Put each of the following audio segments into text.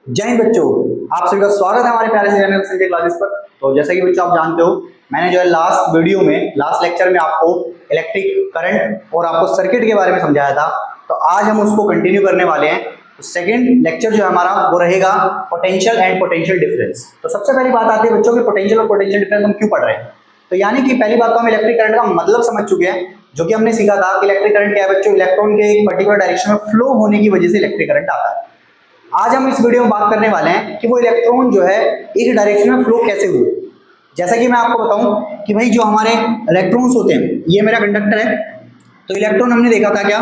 जय हिंद बच्चों, आप सभी का स्वागत है हमारे प्यारे से चैनल संजय क्लासेस पर। तो जैसा कि बच्चों आप जानते हो, मैंने जो है लास्ट लेक्चर में आपको इलेक्ट्रिक करंट और आपको सर्किट के बारे में समझाया था। तो आज हम उसको कंटिन्यू करने वाले हैं। तो सेकंड लेक्चर जो है हमारा वो रहेगा पोटेंशियल एंड पोटेंशियल डिफरेंस। तो सबसे पहली बात आती है बच्चों की पोटेंशियल और पोटेंशियल डिफरेंस हम क्यों पढ़ रहे हैं। तो यानी कि पहली बात तो हम इलेक्ट्रिक करंट का मतलब समझ चुके हैं, जो कि हमने सीखा था कि इलेक्ट्रिक करंट क्या है बच्चों, इलेक्ट्रॉन के एक पर्टिकुलर डायरेक्शन में फ्लो होने की वजह से इलेक्ट्रिक करंट आता है। आज हम इस वीडियो में बात करने वाले हैं कि वो इलेक्ट्रॉन जो है एक डायरेक्शन में फ्लो कैसे हुए। जैसा कि मैं आपको बताऊं कि भाई जो हमारे इलेक्ट्रॉन्स होते हैं, ये मेरा कंडक्टर है। तो इलेक्ट्रॉन हमने देखा था क्या,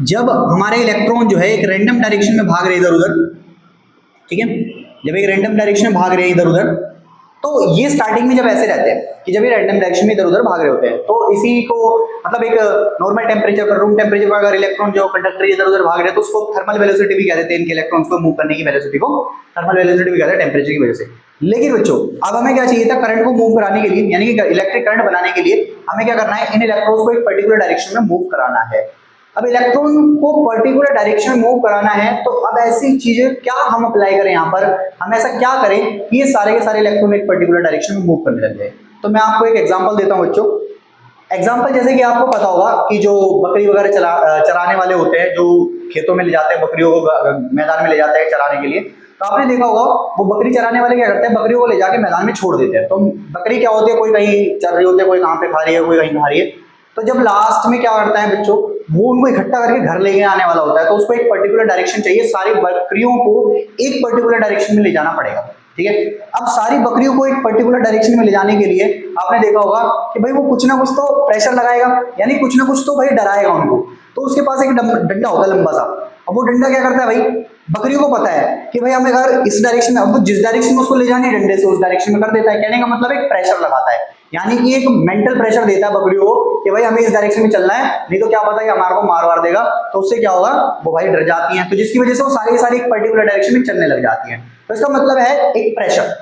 जब हमारे इलेक्ट्रॉन जो है एक रैंडम डायरेक्शन में भाग रहे इधर उधर, ठीक है, जब एक रैंडम डायरेक्शन में भाग रहे हैं इधर उधर, तो ये स्टार्टिंग में जब ऐसे रहते हैं कि जब ये रैंडम डायरेक्शन में इधर उधर भाग रहे होते हैं, तो इसी को मतलब एक नॉर्मल टेम्परेचर पर, रूम टेम्परेचर पर अगर इलेक्ट्रॉन जो कंडक्टर इधर उधर भाग रहे हैं तो उसको थर्मल वेलोसिटी भी कह देते हैं। इनके इलेक्ट्रॉन्स को मूव करने की वेलोसिटी को थर्मल वेलोसिटी भी कहते हैं, टेम्परेचर की वजह से। लेकिन बच्चों अब हमें क्या चाहिए था, करंट को मूव कराने के लिए, यानी कि इलेक्ट्रिक करंट बनाने के लिए हमें क्या करना है, इन इलेक्ट्रॉन्स को एक पर्टिकुलर डायरेक्शन में मूव कराना है। अब इलेक्ट्रॉन को पर्टिकुलर डायरेक्शन में मूव कराना है, तो अब ऐसी चीजें क्या हम अप्लाई करें यहाँ पर, हम ऐसा क्या करें कि ये सारे के सारे इलेक्ट्रॉन एक पर्टिकुलर डायरेक्शन में मूव करने लग जाए। तो मैं आपको एक एग्जांपल देता हूँ बच्चों। एग्जांपल जैसे कि आपको पता होगा कि जो बकरी वगैरह चराने वाले होते हैं, जो खेतों में ले जाते हैं बकरियों को, मैदान में ले जाते हैं चराने के लिए। तो आपने देखा होगा वो बकरी चराने वाले क्या करते हैं, बकरियों को ले जाके मैदान में छोड़ देते हैं। तो बकरी क्या होती है, कोई कहीं चल रही होती है, कोई कहाँ पे खा रही है, कोई कहीं खा रही है। तो जब लास्ट में क्या करता है बच्चों, वो उनको इकट्ठा करके घर लेके आने वाला होता है, तो उसको एक पर्टिकुलर डायरेक्शन चाहिए, सारी बकरियों को एक पर्टिकुलर डायरेक्शन में ले जाना पड़ेगा। ठीक है, अब सारी बकरियों को एक पर्टिकुलर डायरेक्शन में ले जाने के लिए आपने देखा होगा कि भाई वो कुछ ना कुछ तो प्रेशर लगाएगा, यानी कुछ ना कुछ तो भाई डराएगा उनको। तो उसके पास एक डंडा होता है लंबा सा। अब वो डंडा क्या करता है भाई, बकरियों को पता है कि भाई हमें अगर इस डायरेक्शन में, अब वो जिस डायरेक्शन में उसको ले जाने डंडे से उस डायरेक्शन में कर देता है। कहने का मतलब एक प्रेशर लगाता है, यानी कि एक मेंटल प्रेशर देता है बकरियों को कि भाई हमें इस डायरेक्शन में चलना है, नहीं तो क्या पता है हमारे को मार वार देगा। तो उससे क्या होगा, वो भाई डर जाती हैं, तो जिसकी वजह से वो सारी की सारी एक पर्टिकुलर डायरेक्शन में चलने लग जाती हैं। तो इसका मतलब है एक प्रेशर।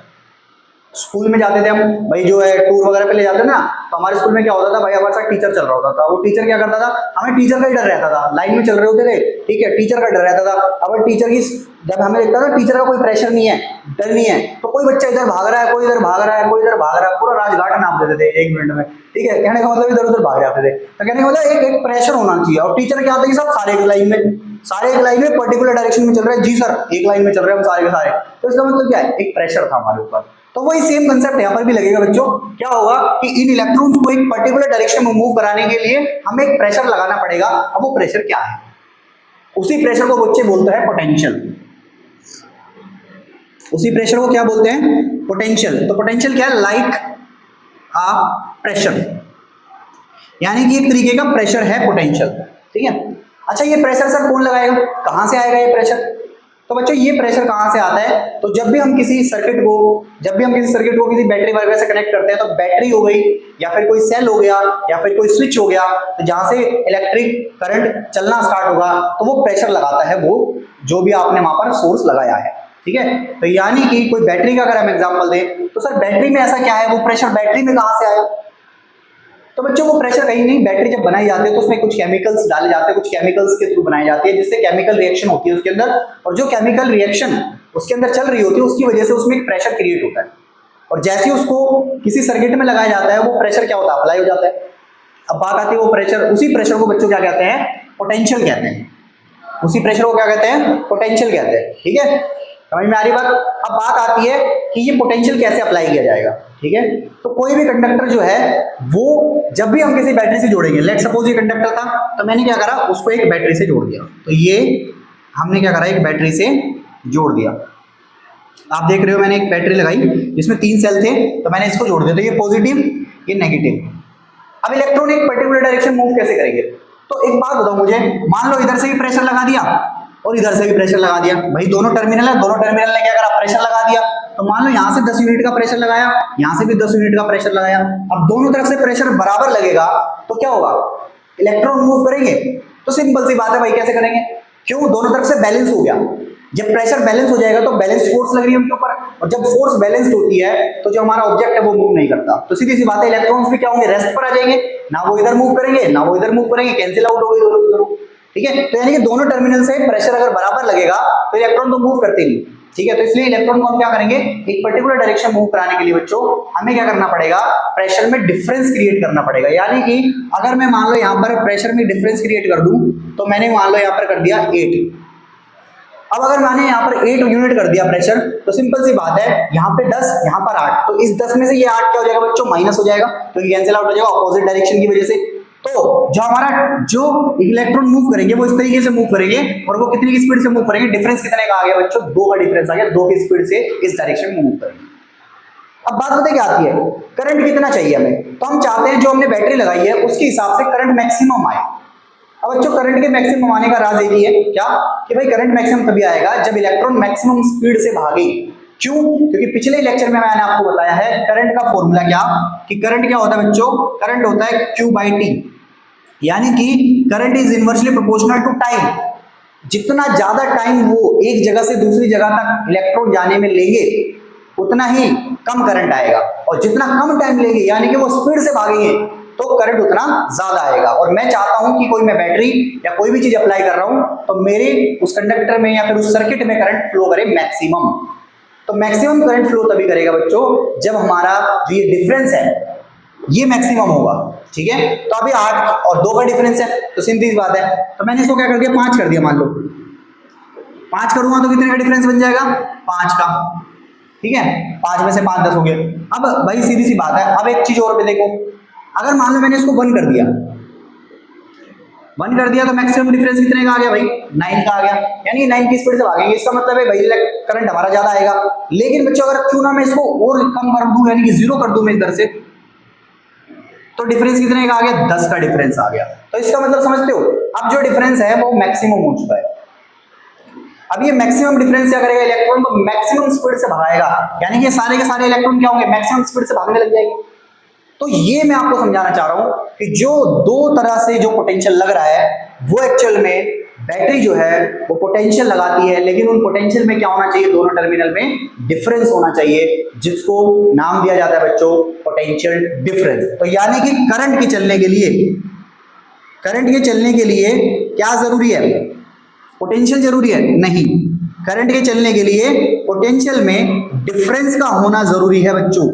स्कूल में जाते थे हम भाई, जो है टूर वगैरह पे ले जाते थे ना, तो हमारे स्कूल में क्या होता था भाई, हमारे साथ टीचर चल रहा होता था। वो टीचर क्या करता था, हमें टीचर का ही डर रहता था। लाइन में चल रहे होते थे, ठीक है, टीचर का डर रहता था। अब टीचर की जब हमें लगता था टीचर का कोई प्रेशर नहीं है, डर नहीं है, तो कोई बच्चा इधर भाग रहा है, कोई इधर भाग रहा है, कोई इधर भाग रहा है, पूरा राजघाट नाप देते थे 1 मिनट में। ठीक है, कहने का मतलब इधर उधर भाग जाते थे। तो कहने का मतलब एक प्रेशर होना चाहिए। और टीचर क्या होता है कि सब सारे एक लाइन में पर्टिकुलर डायरेक्शन में चल रहे हैं, जी सर एक लाइन में चल रहे हैं हम सारे के सारे। तो इसका मतलब क्या है, एक प्रेशर था हमारे ऊपर। तो वही सेम कंसेप्ट यहाँ पर भी लगेगा बच्चों। क्या होगा कि इन इलेक्ट्रॉन्स को एक पर्टिकुलर डायरेक्शन में मूव कराने के लिए हमें एक प्रेशर लगाना पड़ेगा। अब वो प्रेशर क्या है, उसी प्रेशर को बच्चे बोलते हैं पोटेंशियल। उसी प्रेशर को क्या बोलते हैं, पोटेंशियल। तो पोटेंशियल क्या है, लाइक आ प्रेशर, यानी कि एक तरीके का प्रेशर है पोटेंशियल। ठीक है, अच्छा ये प्रेशर सर कौन लगाएगा, कहां से आएगा ये प्रेशर। तो बच्चों ये प्रेशर कहां से आता है, तो जब भी हम किसी सर्किट को किसी बैटरी वगैरह से कनेक्ट करते हैं, तो बैटरी हो गई या फिर कोई सेल हो गया या फिर कोई स्विच हो गया, तो जहां से इलेक्ट्रिक करंट चलना स्टार्ट होगा, तो वो प्रेशर लगाता है वो जो भी आपने वहां पर सोर्स लगाया है। ठीक है, तो यानी कि कोई बैटरी का अगर हम एग्जांपल दें, तो सर बैटरी में ऐसा क्या है, वो प्रेशर बैटरी में कहां से आया। तो बच्चों वो प्रेशर कहीं नहीं, बैटरी जब बनाई जाती है तो उसमें कुछ केमिकल्स डाले जाते हैं, कुछ केमिकल्स के थ्रू बनाई जाती है, जिससे केमिकल रिएक्शन होती है उसके अंदर, और जो केमिकल रिएक्शन उसके अंदर चल रही होती है उसकी वजह से उसमें एक प्रेशर क्रिएट होता है। और जैसे ही उसको किसी सर्किट में लगाया जाता है, वो प्रेशर क्या होता है, अप्लाई हो जाता है। अब बात आती है वो प्रेशर, उसी प्रेशर को बच्चों क्या कहते हैं, पोटेंशियल कहते हैं। उसी प्रेशर को क्या कहते हैं, पोटेंशियल कहते हैं। ठीक है, समझ में आ रही बात। अब बात आती है कि ये पोटेंशियल कैसे अप्लाई किया जाएगा। ठीक है, तो कोई भी कंडक्टर जो है वो जब भी हम किसी बैटरी से जोड़ेंगे, लेट सपोज ये कंडक्टर था, तो मैंने क्या करा, उसको एक बैटरी से जोड़ दिया। तो ये हमने क्या करा, एक बैटरी से जोड़ दिया। आप देख रहे हो मैंने एक बैटरी लगाई जिसमें 3 सेल थे, तो मैंने इसको जोड़ दिया। तो ये पॉजिटिव, ये नेगेटिव। अब इलेक्ट्रॉन एक पर्टिकुलर डायरेक्शन मूव कैसे करेंगे, तो एक बात बताओ मुझे, मान लो इधर से भी प्रेशर लगा दिया और इधर से भी प्रेशर लगा दिया। भाई दोनों टर्मिनल है, दोनों टर्मिनल ने क्या करा, प्रेशर लगा दिया। तो मान लो यहां से 10 यूनिट का प्रेशर लगाया, यहां से भी 10 यूनिट का प्रेशर लगाया। अब दोनों तरफ से प्रेशर बराबर लगेगा, तो क्या होगा, इलेक्ट्रॉन मूव करेंगे। तो सिंपल सी बात है भाई, कैसे करेंगे, क्यों, दोनों तरफ से बैलेंस हो गया। जब प्रेशर बैलेंस हो जाएगा तो बैलेंस फोर्स लग रही है उनके ऊपर, और जब फोर्स बैलेंस होती है तो जो हमारा ऑब्जेक्ट है वो मूव नहीं करता। तो सीधी सी बात है, इलेक्ट्रॉन्स भी क्या होंगे, रेस्ट पर आ जाएंगे, ना वो इधर मूव करेंगे ना वो इधर मूव करेंगे, कैंसिल आउट हो गई दोनों। ठीक है। तो यानी कि दोनों टर्मिनल से प्रेशर अगर बराबर लगेगा तो इलेक्ट्रॉन तो मूव करते नहीं, ठीक है। तो इसलिए इलेक्ट्रॉन को हम क्या करेंगे, एक पर्टिकुलर डायरेक्शन मूव कराने के लिए बच्चों हमें क्या करना पड़ेगा, प्रेशर में डिफरेंस क्रिएट करना पड़ेगा। यानी कि अगर मैं मान लो यहाँ पर प्रेशर में डिफरेंस क्रिएट कर दूं, तो मैंने मान लो यहाँ पर कर दिया 8। अब अगर मैंने यहाँ पर 8 यूनिट कर दिया प्रेशर, तो सिंपल सी बात है, यहाँ पे 10, यहाँ पर 8, तो इस 10 में से ये 8 क्या हो जाएगा बच्चों, माइनस हो जाएगा, क्योंकि कैंसिल आउट हो जाएगा अपोजिट डायरेक्शन की वजह से। तो जो हमारा जो इलेक्ट्रॉन मूव करेंगे वो इस तरीके से मूव करेंगे, और वो कितनी की स्पीड से मूव करेंगे, डिफरेंस कितने का आ गया बच्चों, 2 का डिफरेंस आ गया, 2 की स्पीड से इस डायरेक्शन में मूव करेंगे। अब बात बताइए क्या आती है, करंट कितना चाहिए हमें, तो हम चाहते हैं जो हमने बैटरी लगाई है उसके हिसाब से करंट मैक्सिमम आए। अब बच्चों करंट के मैक्सिमम आने का राज यही है क्या, कि भाई करंट मैक्सिमम तभी आएगा जब इलेक्ट्रॉन मैक्सिमम स्पीड से भागे। क्यों, क्योंकि पिछले लेक्चर में मैंने आपको बताया है करंट का फॉर्मूला क्या, कि करंट क्या होता है बच्चों, करंट होता है Q/T, यानी कि current is inversely proportional to time. जितना ज्यादा टाइम वो एक जगह से दूसरी जगह तक इलेक्ट्रॉन जाने में लेंगे उतना ही कम करंट आएगा, और जितना कम टाइम लेंगे यानी कि वो स्पीड से भागेंगे तो करंट उतना ज्यादा आएगा। और मैं चाहता हूं कि कोई मैं बैटरी या कोई भी चीज अप्लाई कर रहा हूं तो मेरे उस कंडक्टर में या फिर उस सर्किट में करंट फ्लो करे मैक्सिमम। तो मैक्सिमम करंट फ्लो तभी करेगा बच्चों जब हमारा जो ये डिफरेंस है ये मैक्सिमम होगा, ठीक है। तो अभी 8 और 2 का डिफरेंस है, तो सीधी सी बात है, तो मैंने इसको क्या कर दिया, 5 कर दिया। मान लो 5 करूंगा तो कितने का डिफरेंस बन जाएगा, 5 का, ठीक है। 5 में से 5 10 हो गए। अब भाई सीधी सी बात है, अब एक चीज और पे देखो, अगर मान लो मैंने इसको 1 कर दिया, 1 कर दिया तो मैक्सिमम डिफरेंस कितने का आ गया भाई, 9 का आ गया, यानी 9 की स्पीड से भागेंगे। इसका मतलब है भाई करंट हमारा ज्यादा आएगा। लेकिन बच्चों अगर क्यों ना मैं इसको और कम कर दूं, यानी कि 0 कर दूं मैं इधर से, तो डिफरेंस कितने का आ गया, 10 का डिफरेंस आ गया। तो इसका मतलब समझते हो, अब जो डिफरेंस है वो मैक्सिमम हो चुका है। अब ये मैक्सिमम डिफरेंस क्या करेगा, इलेक्ट्रॉन को मैक्सिमम स्पीड से भगाएगा, यानी कि सारे के सारे इलेक्ट्रॉन क्या होंगे, मैक्सिमम स्पीड से भागने लग जाएंगे। तो ये मैं आपको समझाना चाह रहा हूं कि जो दो तरह से जो पोटेंशियल लग रहा है वो एक्चुअल में बैटरी जो है वो पोटेंशियल लगाती है, लेकिन उन पोटेंशियल में क्या होना चाहिए, दोनों टर्मिनल में डिफरेंस होना चाहिए, जिसको नाम दिया जाता है बच्चों पोटेंशियल डिफरेंस। तो यानी कि करंट के चलने के लिए, करंट के चलने के लिए क्या जरूरी है, पोटेंशियल जरूरी है, नहीं, करंट के चलने के लिए पोटेंशियल में डिफरेंस का होना जरूरी है बच्चों,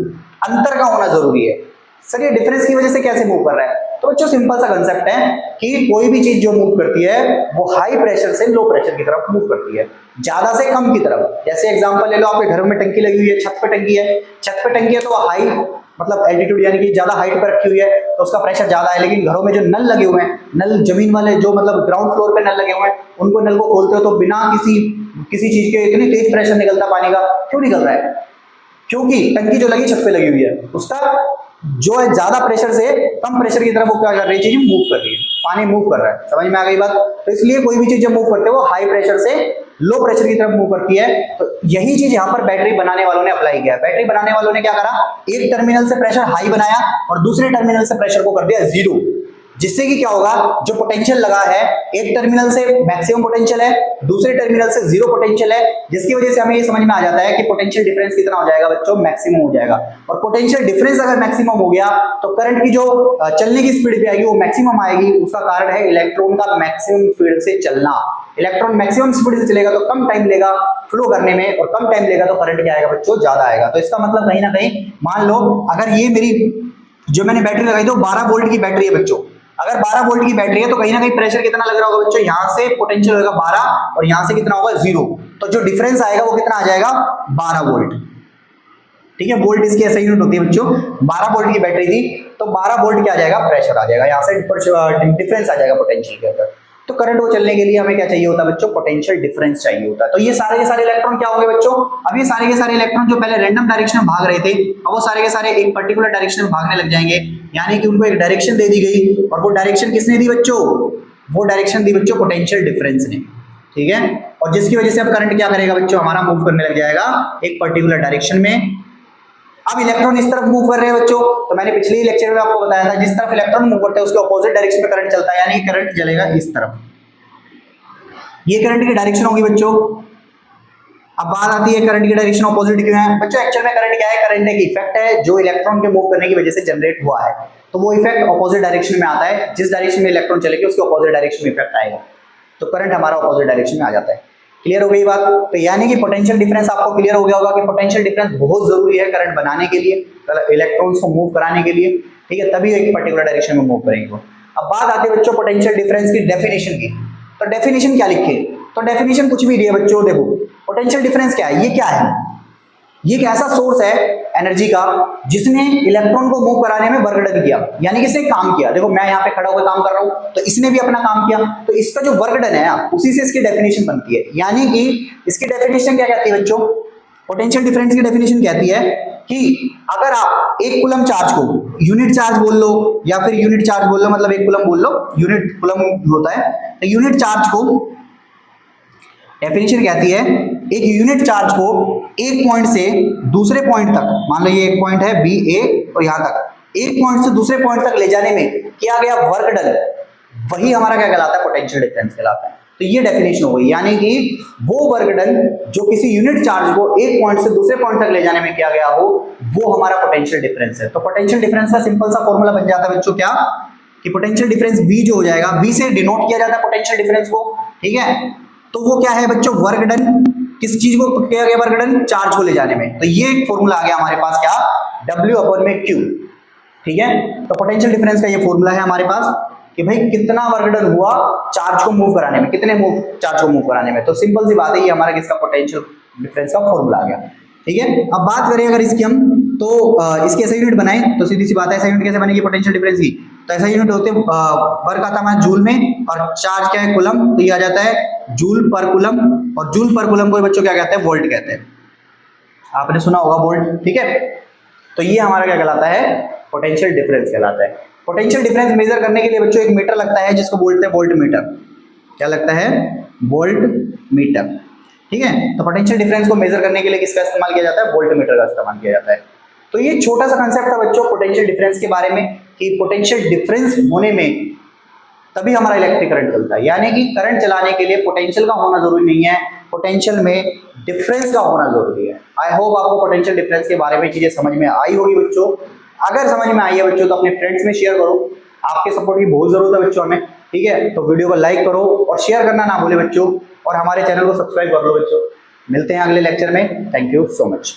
अंतर का होना जरूरी है। सर ये डिफरेंस की वजह से कैसे मूव कर रहा है, तो बच्चों सिंपल सा कंसेप्ट है कि कोई भी चीज जो मूव करती है वो हाई प्रेशर से लो प्रेशर की तरफ मूव करती है, ज्यादा से कम की तरफ। जैसे एग्जांपल ले लो, आपके घर में टंकी लगी हुई है, छत पे टंकी है, छत पे टंकी है तो वो हाई मतलब एल्टीट्यूड यानी कि ज्यादा हाइट पर रखी हुई है तो उसका प्रेशर ज्यादा है। लेकिन घरों में जो नल लगे हुए हैं, नल जमीन वाले जो मतलब ग्राउंड फ्लोर पे नल लगे हुए हैं, उनको नल को खोलते हो तो बिना किसी चीज के इतनी तेज प्रेशर निकलता पानी का, क्यों निकल रहा है, क्योंकि टंकी जो लगी छत पे लगी हुई है, उसका जो है ज्यादा प्रेशर से कम प्रेशर की तरफ वो क्या कर रही है, चीज मूव कर रही है, पानी मूव कर रहा है। समझ में आ गई बात। तो इसलिए कोई भी चीज जब मूव करते हैं वो हाई प्रेशर से लो प्रेशर की तरफ मूव करती है। तो यही चीज यहाँ पर बैटरी बनाने वालों ने अप्लाई किया। बैटरी बनाने वालों ने क्या करा, एक टर्मिनल से प्रेशर हाई बनाया और दूसरे टर्मिनल से प्रेशर को कर दिया 0, जिससे कि क्या होगा, जो पोटेंशियल लगा है एक टर्मिनल से मैक्सिमम पोटेंशियल है, दूसरे टर्मिनल से 0 पोटेंशियल है, जिसकी वजह से हमें ये समझ में आ जाता है कि पोटेंशियल डिफरेंस कितना हो जाएगा बच्चों, मैक्सिमम हो जाएगा। और पोटेंशियल डिफरेंस अगर मैक्सिमम हो गया तो करंट की जो चलने की स्पीड भी आएगी वो मैक्सिमम आएगी। उसका कारण है इलेक्ट्रॉन का मैक्सिमम स्पीड से चलना। इलेक्ट्रॉन मैक्सिमम स्पीड से चलेगा तो कम टाइम लेगा फ्लो करने में, और कम टाइम लेगा तो करंट क्या आएगा बच्चों, ज्यादा आएगा। तो इसका मतलब कहीं ना कहीं मान लो अगर ये मेरी जो मैंने बैटरी लगाई थी 12 वोल्ट की बैटरी है बच्चों, अगर 12 वोल्ट की बैटरी है तो कहीं ना कहीं प्रेशर कितना लग रहा होगा बच्चों, यहां से पोटेंशियल होगा 12 और यहां से कितना होगा 0, तो जो डिफरेंस आएगा वो कितना आ जाएगा 12 वोल्ट। ठीक है, वोल्ट इसकी ऐसा यूनिट होती है बच्चों। 12 वोल्ट की बैटरी थी तो 12 वोल्ट क्या आ जाएगा, प्रेशर आ जाएगा, यहाँ से डिफरेंस आ जाएगा पोटेंशियल के अंदर। तो करंट को चलने के लिए हमें क्या चाहिए होता है बच्चों, पोटेंशियल डिफरेंस चाहिए होता है। तो ये सारे के सारे इलेक्ट्रॉन क्या होंगे बच्चों, अब ये सारे के सारे इलेक्ट्रॉन जो पहले रैंडम डायरेक्शन में भाग रहे थे अब वो सारे के सारे एक पर्टिकुलर डायरेक्शन में भागने लग जाएंगे, यानी कि उनको एक डायरेक्शन दे दी गई। और वो डायरेक्शन किसने दी बच्चों, वो डायरेक्शन दी बच्चों पोटेंशियल डिफरेंस ने, ठीक है। और जिसकी वजह से अब करंट क्या करेगा बच्चों, हमारा मूव करने लग जाएगा एक पर्टिकुलर डायरेक्शन में। अब इलेक्ट्रॉन इस तरफ मूव कर रहे हैं बच्चों, तो मैंने पिछले ही लेक्चर में आपको बताया था जिस तरफ इलेक्ट्रॉन मूव करते हैं उसके ऑपोजिट डायरेक्शन में करंट चलता है, यानी करंट चलेगा इस तरफ। ये करंट की डायरेक्शन होगी बच्चों। अब बात आती है करंट की डायरेक्शन ऑपोजिट क्यों है बच्चों, एक्चुअल में करंट क्या है, करंट एक इफेक्ट है जो इलेक्ट्रॉन के मूव करने की वजह से जनरेट हुआ है। तो वो इफेक्ट ऑपोजिट डायरेक्शन में आता है, जिस डायरेक्शन में इलेक्ट्रॉन चलेगी उसके ऑपोजिट डायरेक्शन में इफेक्ट आएगा। तो करंट हमारा ऑपोजिट डायरेक्शन में आ जाता है। क्लियर हो गई बात? तो यानी कि पोटेंशियल डिफरेंस आपको क्लियर हो गया होगा कि पोटेंशियल डिफरेंस बहुत जरूरी है करंट बनाने के लिए, इलेक्ट्रॉन्स को मूव कराने के लिए, ठीक है, तभी एक पर्टिकुलर डायरेक्शन में मूव करेंगे। अब बात आती है बच्चों पोटेंशियल डिफरेंस की डेफिनेशन की। तो डेफिनेशन क्या लिखे? तो डेफिनेशन कुछ भी नहीं है बच्चों। देखो पोटेंशियल डिफरेंस क्या है, ये क्या है? ये एक ऐसा सोर्स है एनर्जी का जिसने इलेक्ट्रॉन को मूव कराने में वर्क डन किया, यानी कि इसने काम किया। देखो मैं यहाँ पे खड़ा होकर काम कर रहा हूँ, तो इसने भी अपना काम किया, तो इसका जो वर्क डन है उसी से इसकी डेफिनेशन बनती है। यानी कि इसकी डेफिनेशन क्या कहती है बच्चों? पोटेंशियल डिफरेंस की डेफिनेशन कहती है कि अगर आप एक कूलम चार्ज को यूनिट चार्ज बोल लो या फिर यूनिट चार्ज बोल लो, मतलब एक कूलम बोल लो, यूनिट कूलम होता है, तो यूनिट चार्ज को डेफिनेशन कहती है एक यूनिट चार्ज को एक पॉइंट से दूसरे पॉइंट तक, मान लो ये एक पॉइंट है बी ए और यहां तक, एक पॉइंट से दूसरे पॉइंट तक ले जाने में किया गया वर्क डन, वही हमारा क्या कहलाता है? पोटेंशियल डिफरेंस कहलाता है। तो ये डेफिनेशन हो गई, यानी कि वो वर्क डन जो किसी यूनिट चार्ज को एक पॉइंट से दूसरे पॉइंट तक ले जाने में किया गया हो, वो हमारा पोटेंशियल डिफरेंस है। तो पोटेंशियल डिफरेंस का सिंपल सा फॉर्मूला बन जाता है बच्चों, क्या कि पोटेंशियल डिफरेंस V जो हो जाएगा, V से डिनोट किया जाता है पोटेंशियल डिफरेंस को, ठीक है। तो वो क्या है बच्चों? वर्क डन, किस चीज को किया गया वर्क डन? चार्ज को ले जाने में। तो ये एक फॉर्मूला आ गया हमारे पास, क्या? W/Q, ठीक है। तो पोटेंशियल डिफरेंस का ये फॉर्मूला है हमारे पास कि भाई कितना वर्क डन हुआ चार्ज को मूव कराने में, कितने चार्ज को मूव कराने में। तो सिंपल सी बात है, ये हमारा किसका? पोटेंशियल डिफरेंस का फॉर्मूला आ गया, ठीक है। अब बात करें अगर इसकी हम, तो इसके ऐसा यूनिट बनाए तो सीधी सी बात है, ऐसा यूनिट कैसे बनेगी पोटेंशियल डिफरेंस की? तो ऐसा यूनिट होते हैं, वर्क आता है हमारा जूल में, और चार्ज क्या है? कूलम, तो ये आ जाता है जूल पर कूलम, और जूल पर कूलम को बच्चों क्या कहते हैं? वोल्ट कहते हैं। आपने सुना होगा वोल्ट, ठीक है। तो ये हमारा क्या कहलाता है? पोटेंशियल डिफरेंस कहलाता है। पोटेंशियल डिफरेंस मेजर करने के लिए बच्चों एक मीटर लगता है जिसको बोलते हैं वोल्ट मीटर। क्या लगता है? वोल्ट मीटर, ठीक है। तो पोटेंशियल डिफरेंस को मेजर करने के लिए किसका इस्तेमाल किया जाता है? वोल्ट मीटर का इस्तेमाल किया जाता है। तो ये छोटा सा कंसेप्ट था बच्चों पोटेंशियल डिफरेंस के बारे में, कि पोटेंशियल डिफरेंस होने में तभी हमारा इलेक्ट्रिक करंट चलता है। यानी कि करंट चलाने के लिए पोटेंशियल का होना जरूरी नहीं है, पोटेंशियल में डिफरेंस का होना जरूरी है। आई होप आपको पोटेंशियल डिफरेंस के बारे में चीजें समझ में आई होगी बच्चों। अगर समझ में आई है बच्चों तो अपने फ्रेंड्स में शेयर करो, आपके सपोर्ट की बहुत जरूरत है बच्चों हमें, ठीक है। तो वीडियो को लाइक करो और शेयर करना ना भूले बच्चों, और हमारे चैनल को सब्सक्राइब कर लो बच्चों। मिलते हैं अगले लेक्चर में। Thank you so much.